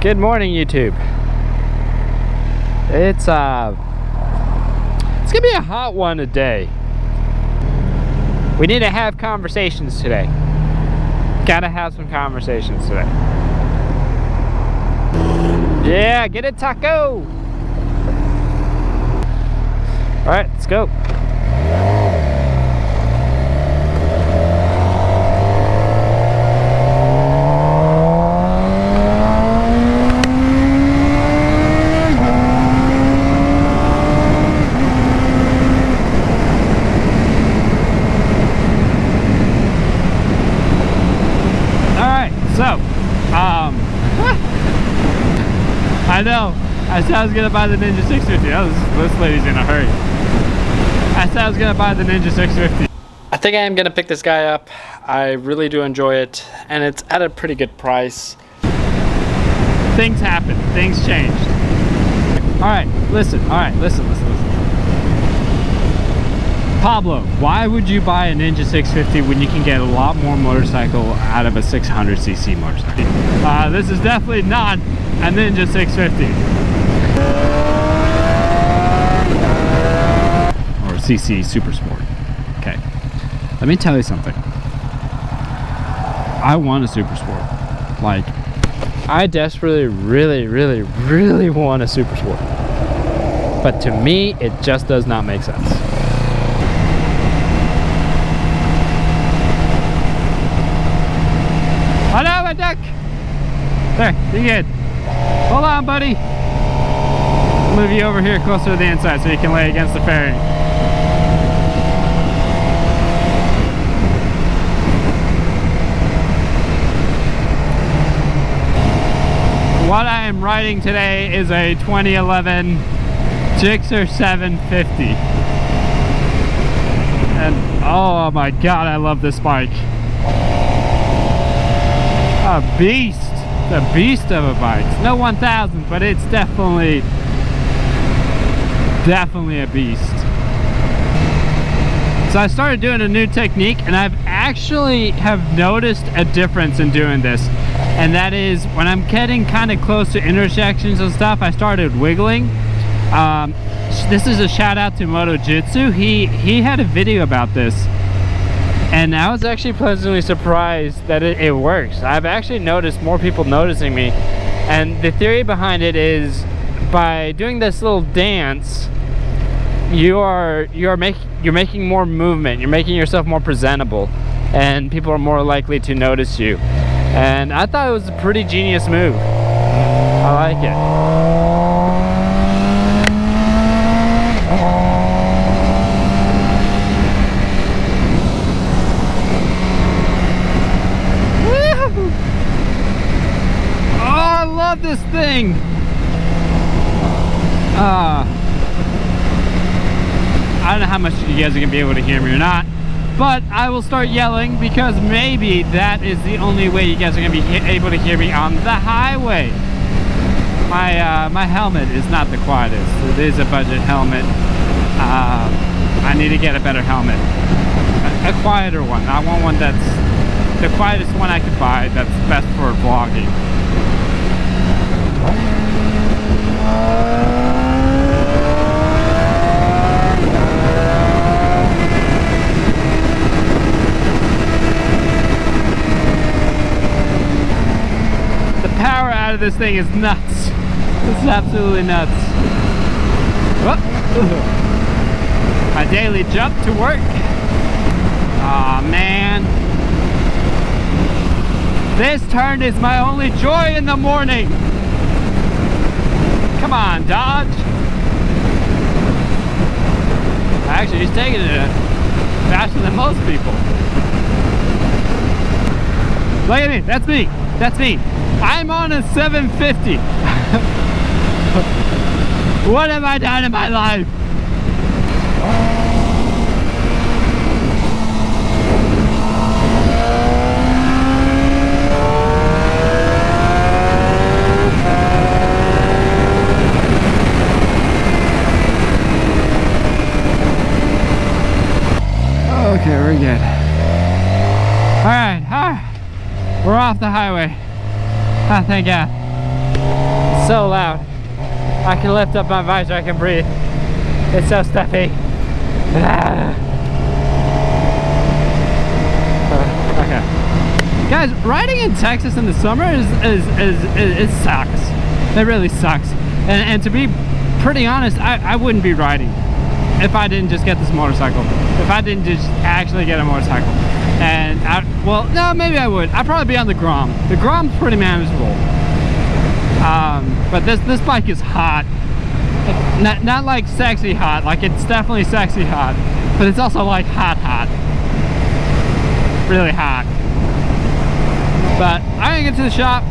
Good morning, YouTube. It's gonna be a hot one today. We need to have conversations today. Gotta have some conversations today. Yeah, get it, Taco. All right, let's go. I know. I said I was gonna buy the Ninja 650. This lady's in a hurry. I said I was gonna buy the Ninja 650. I think I am gonna pick this guy up. I really do enjoy it, and it's at a pretty good price. Things happen. Things changed. All right, listen. Listen. Pablo, why would you buy a Ninja 650 when you can get a lot more motorcycle out of a 600cc motorcycle? This is definitely not a Ninja 650. Or a CC Super Sport. Okay, let me tell you something. I want a Super Sport. Like, I desperately, really want a Super Sport. But to me, it just does not make sense. Oh no, my duck! There, you're good. Hold on, buddy. Move you over here closer to the inside so you can lay against the fairing. What I am riding today is a 2011 GSX-R 750. And oh my god, I love this bike. A beast of a bike. It's no 1000, but it's definitely a beast. So I started doing a new technique, and I've actually noticed a difference in doing this, and that is when I'm getting kind of close to intersections and stuff, I started wiggling. This is a shout out to Moto Jitsu. He had a video about this, and I was actually pleasantly surprised that it works. I've actually noticed more people noticing me, and the theory behind it is by doing this little dance, you're making more movement. You're making yourself more presentable, and people are more likely to notice you. And I thought it was a pretty genius move. I like it. This thing. I don't know how much you guys are gonna be able to hear me or not, but I will start yelling because maybe that is the only way you guys are gonna be able to hear me on the highway. My helmet is not the quietest. It is a budget helmet. I need to get a better helmet, a quieter one. I want one that's the quietest one I could buy. That's best for vlogging. The power out of this thing is nuts. This is absolutely nuts. Whoop. My daily jump to work. Aw, man. This turn is my only joy in the morning. Come on, Dodge. Actually, he's taking it faster than most people. Look at me. That's me. That's me. I'm on a 750. What have I done in my life? Okay, we're good. All right, we're off the highway. Ah, thank God. so loud. I can lift up my visor, I can breathe. It's so stuffy. Okay. Guys, riding in Texas in the summer it sucks. It really sucks. And to be pretty honest, I wouldn't be riding if I didn't just get this motorcycle. If I didn't just actually get a motorcycle. And well, no, maybe I would. I'd probably be on the Grom. The Grom's pretty manageable. But this bike is hot. Not like sexy hot, like it's definitely sexy hot, but it's also like hot. Really hot. But I'm gonna get to the shop.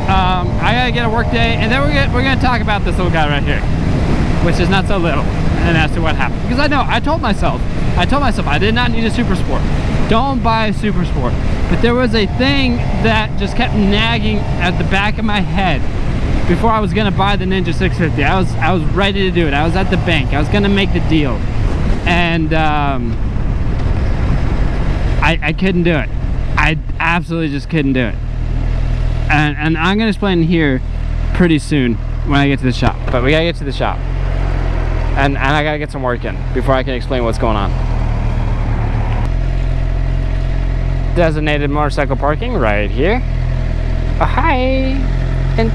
I gotta get a work day, and then we're gonna talk about this little guy right here, which is not so little, and as to what happened. Because I told myself I did not need a Super Sport. Don't buy a Super Sport. But there was a thing that just kept nagging at the back of my head before I was gonna buy the Ninja 650. I was ready to do it. I was at the bank. I was gonna make the deal, and I couldn't do it. I absolutely just couldn't do it. And I'm gonna explain here pretty soon when I get to the shop. But we gotta get to the shop, and I gotta get some work in before I can explain what's going on. Designated motorcycle parking right here. Oh, hi. And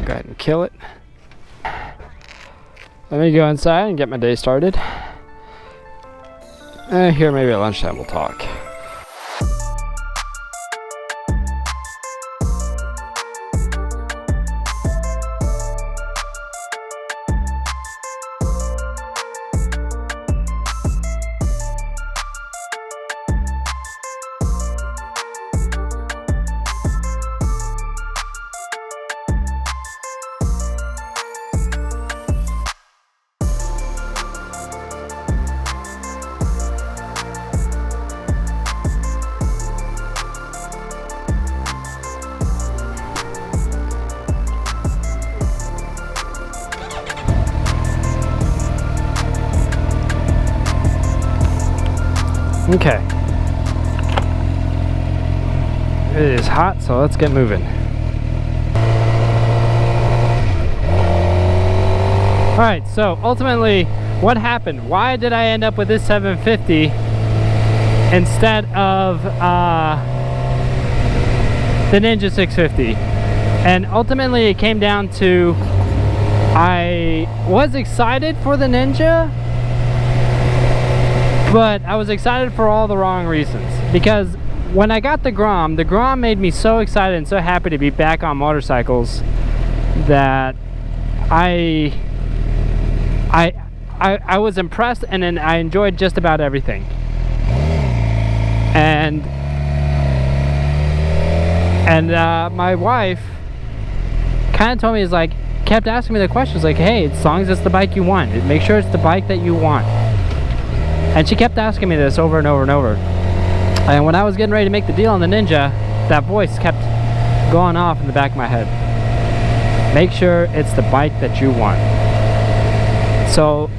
go ahead and kill it. Let me go inside and get my day started. Here, maybe at lunchtime we'll talk. Okay. It is hot, so let's get moving. Alright, so ultimately, what happened? Why did I end up with this 750 instead of the Ninja 650? And ultimately it came down to, I was excited for the Ninja, but I was excited for all the wrong reasons. Because when I got the Grom made me so excited and so happy to be back on motorcycles that I was impressed, and then I enjoyed just about everything. And my wife kind of told me, kept asking me the questions like, hey, as long as it's the bike you want, make sure it's the bike that you want. And she kept asking me this over and over and over. And when I was getting ready to make the deal on the Ninja, that voice kept going off in the back of my head. Make sure it's the bike that you want. So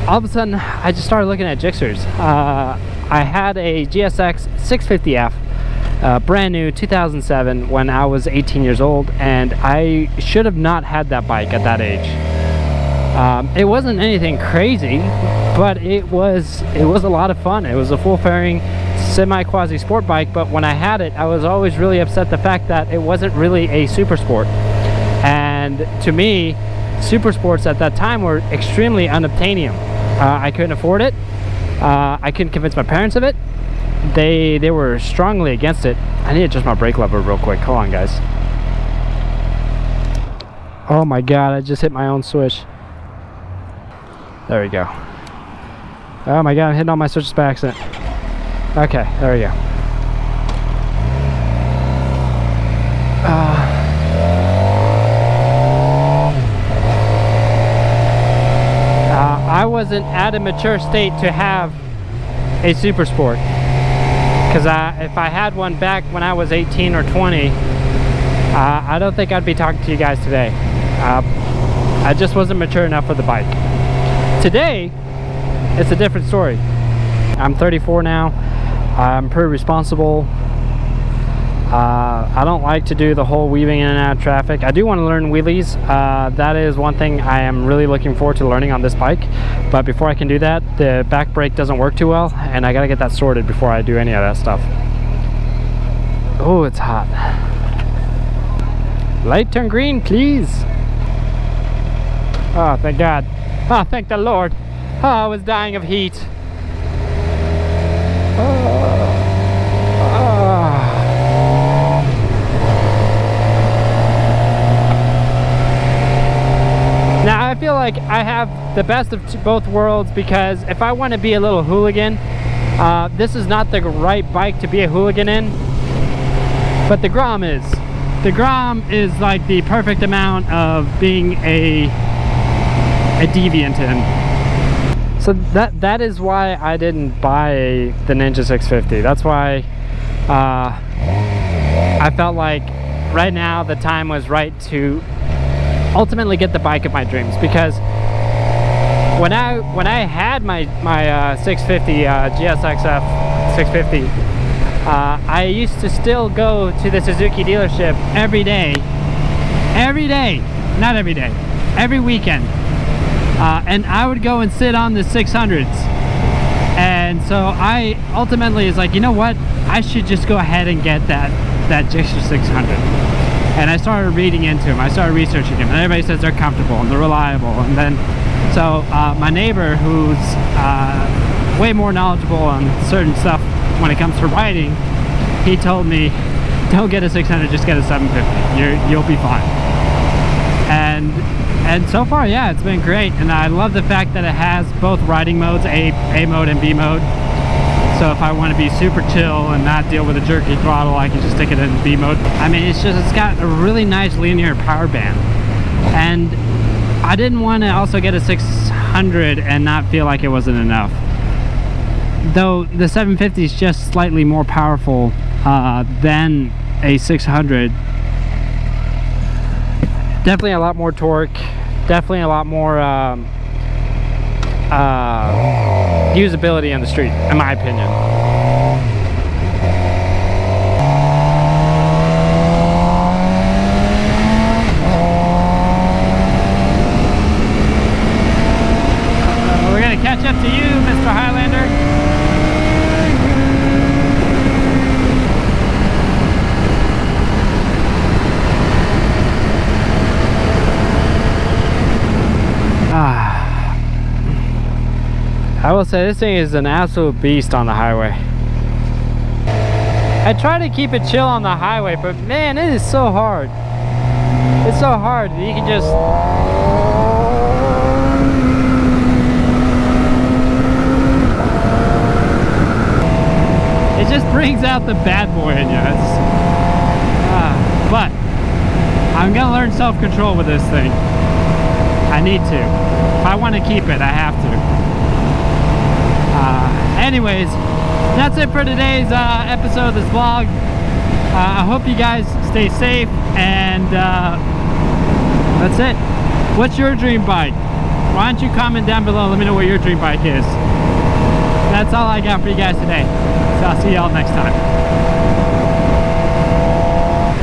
all of a sudden, I just started looking at Gixxers. I had a GSX 650F, brand new, 2007, when I was 18 years old, and I should have not had that bike at that age. It wasn't anything crazy, but it was a lot of fun. It was a full fairing semi-quasi sport bike, but when I had it, I was always really upset the fact that it wasn't really a super sport. And to me, super sports at that time were extremely unobtainium. I couldn't afford it. I couldn't convince my parents of it. They were strongly against it. I need to adjust my brake lever real quick. Hold on, guys. Oh my god, I just hit my own switch. There we go. Oh my god, I'm hitting all my switches by accident. Okay, there we go. I wasn't at a mature state to have a super sport, because if I had one back when I was 18 or 20, I don't think I'd be talking to you guys today. I just wasn't mature enough for the bike. Today, it's a different story. I'm 34 now. I'm pretty responsible. I don't like to do the whole weaving in and out of traffic. I do want to learn wheelies. That is one thing I am really looking forward to learning on this bike. But before I can do that, the back brake doesn't work too well, and I gotta get that sorted before I do any of that stuff. Oh, it's hot. Light turn green, please. Oh, thank God. Oh, thank the Lord. Oh, I was dying of heat. Now I feel like I have the best of both worlds, because if I want to be a little hooligan, this is not the right bike to be a hooligan in, but the Grom is. The Grom is like the perfect amount of being a deviant in. So that is why I didn't buy the Ninja 650. That's why I felt like right now the time was right to ultimately get the bike of my dreams, because when I had my 650 GSX-R 650, I used to still go to the Suzuki dealership every day, not every day, every weekend, and I would go and sit on the 600s. And so I ultimately was like, you know what, I should just go ahead and get that GSX 600. And I started reading into them, I started researching them, and everybody says they're comfortable and they're reliable. And then, so my neighbor, who's way more knowledgeable on certain stuff when it comes to riding, he told me, don't get a 600, just get a 750. You'll be fine. And so far, yeah, it's been great. And I love the fact that it has both riding modes, A mode and B mode. So if I want to be super chill and not deal with a jerky throttle, I can just stick it in B mode. I mean, it's got a really nice linear power band. And I didn't want to also get a 600 and not feel like it wasn't enough. Though the 750 is just slightly more powerful than a 600. Definitely a lot more torque. Definitely a lot more usability on the street, in my opinion. We're gonna catch up to you, Mr. Highlander. I will say this thing is an absolute beast on the highway. I try to keep it chill on the highway, but man, it is so hard. It's so hard. You can just... It just brings out the bad boy in you. But I'm gonna learn self-control with this thing. I need to. If I want to keep it, I have to. Anyways, that's it for today's episode of this vlog. I hope you guys stay safe, and that's it. What's your dream bike? Why don't you comment down below, let me know what your dream bike is. That's all I got for you guys today, so I'll see y'all next time.